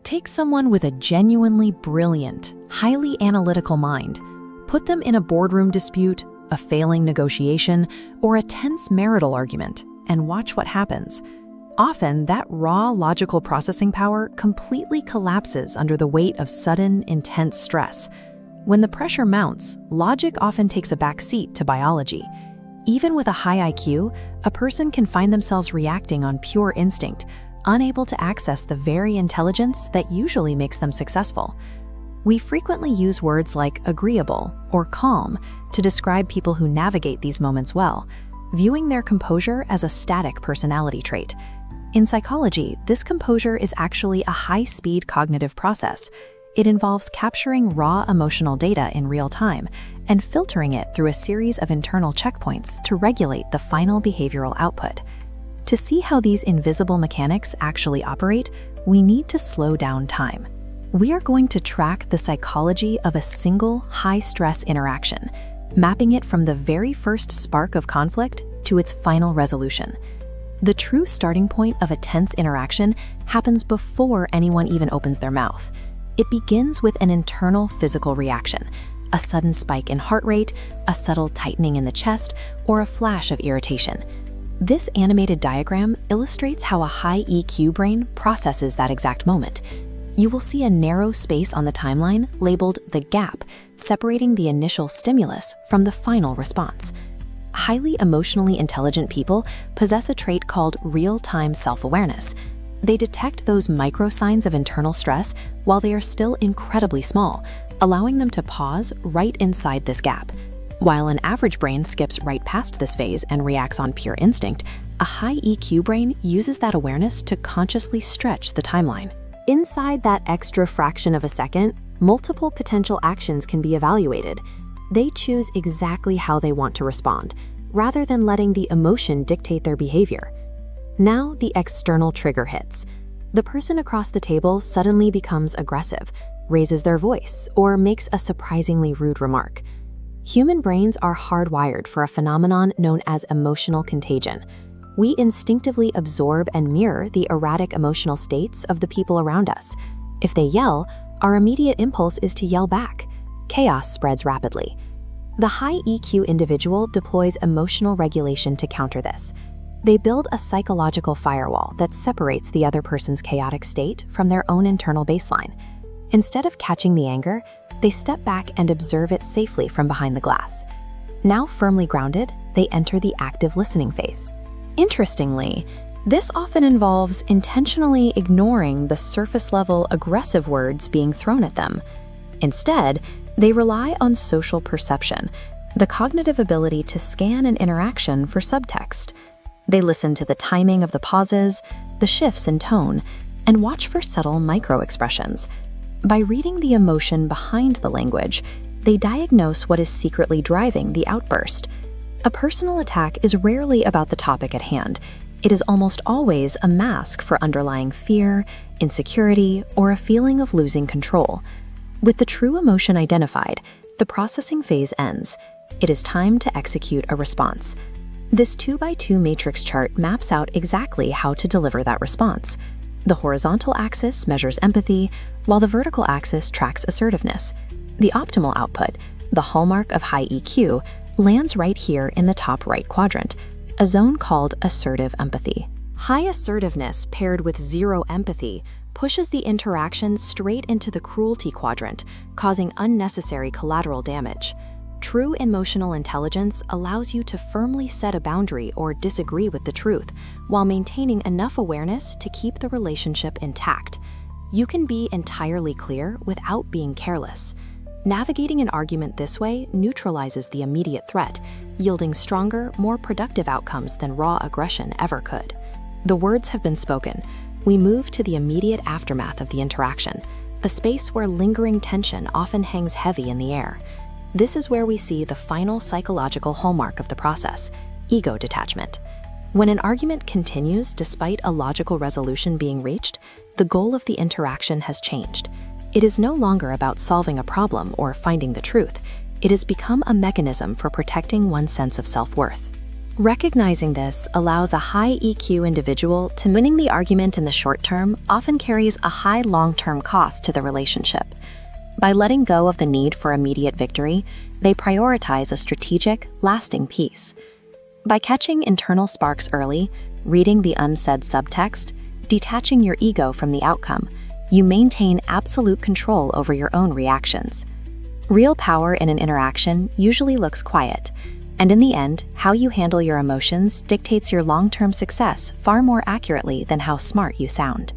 Take someone with a genuinely brilliant, highly analytical mind. Put them in a boardroom dispute, a failing negotiation, or a tense marital argument, and watch what happens. Often, that raw logical processing power completely collapses under the weight of sudden, intense stress. When the pressure mounts, logic often takes a back seat to biology. Even with a high IQ, a person can find themselves reacting on pure instinct, unable to access the very intelligence that usually makes them successful. We frequently use words like agreeable or calm to describe people who navigate these moments well, viewing their composure as a static personality trait. In psychology, this composure is actually a high-speed cognitive process. It involves capturing raw emotional data in real time and filtering it through a series of internal checkpoints to regulate the final behavioral output. To see how these invisible mechanics actually operate, we need to slow down time. We are going to track the psychology of a single high-stress interaction, mapping it from the very first spark of conflict to its final resolution. The true starting point of a tense interaction happens before anyone even opens their mouth. It begins with an internal physical reaction, a sudden spike in heart rate, a subtle tightening in the chest, or a flash of irritation. This animated diagram illustrates how a high EQ brain processes that exact moment. You will see a narrow space on the timeline labeled the gap, separating the initial stimulus from the final response. Highly emotionally intelligent people possess a trait called real-time self-awareness. They detect those micro signs of internal stress while they are still incredibly small, allowing them to pause right inside this gap. While an average brain skips right past this phase and reacts on pure instinct, a high EQ brain uses that awareness to consciously stretch the timeline. Inside that extra fraction of a second, multiple potential actions can be evaluated. They choose exactly how they want to respond, rather than letting the emotion dictate their behavior. Now the external trigger hits. The person across the table suddenly becomes aggressive, raises their voice, or makes a surprisingly rude remark. Human brains are hardwired for a phenomenon known as emotional contagion. We instinctively absorb and mirror the erratic emotional states of the people around us. If they yell, our immediate impulse is to yell back. Chaos spreads rapidly. The high EQ individual deploys emotional regulation to counter this. They build a psychological firewall that separates the other person's chaotic state from their own internal baseline. Instead of catching the anger, they step back and observe it safely from behind the glass. Now firmly grounded, they enter the active listening phase. Interestingly, this often involves intentionally ignoring the surface-level aggressive words being thrown at them. Instead, they rely on social perception, the cognitive ability to scan an interaction for subtext. They listen to the timing of the pauses, the shifts in tone, and watch for subtle micro-expressions. By reading the emotion behind the language, they diagnose what is secretly driving the outburst. A personal attack is rarely about the topic at hand. It is almost always a mask for underlying fear, insecurity, or a feeling of losing control. With the true emotion identified, the processing phase ends. It is time to execute a response. This 2x2 matrix chart maps out exactly how to deliver that response. The horizontal axis measures empathy, while the vertical axis tracks assertiveness. The optimal output, the hallmark of high EQ, lands right here in the top right quadrant, a zone called assertive empathy. High assertiveness paired with zero empathy pushes the interaction straight into the cruelty quadrant, causing unnecessary collateral damage. True emotional intelligence allows you to firmly set a boundary or disagree with the truth, while maintaining enough awareness to keep the relationship intact. You can be entirely clear without being careless. Navigating an argument this way neutralizes the immediate threat, yielding stronger, more productive outcomes than raw aggression ever could. The words have been spoken. We move to the immediate aftermath of the interaction, a space where lingering tension often hangs heavy in the air. This is where we see the final psychological hallmark of the process, ego detachment. When an argument continues despite a logical resolution being reached, the goal of the interaction has changed. It is no longer about solving a problem or finding the truth. It has become a mechanism for protecting one's sense of self-worth. Recognizing this allows a high EQ individual to winning the argument in the short term often carries a high long-term cost to the relationship. By letting go of the need for immediate victory, they prioritize a strategic, lasting peace. By catching internal sparks early, reading the unsaid subtext, detaching your ego from the outcome, you maintain absolute control over your own reactions. Real power in an interaction usually looks quiet, and in the end, how you handle your emotions dictates your long-term success far more accurately than how smart you sound.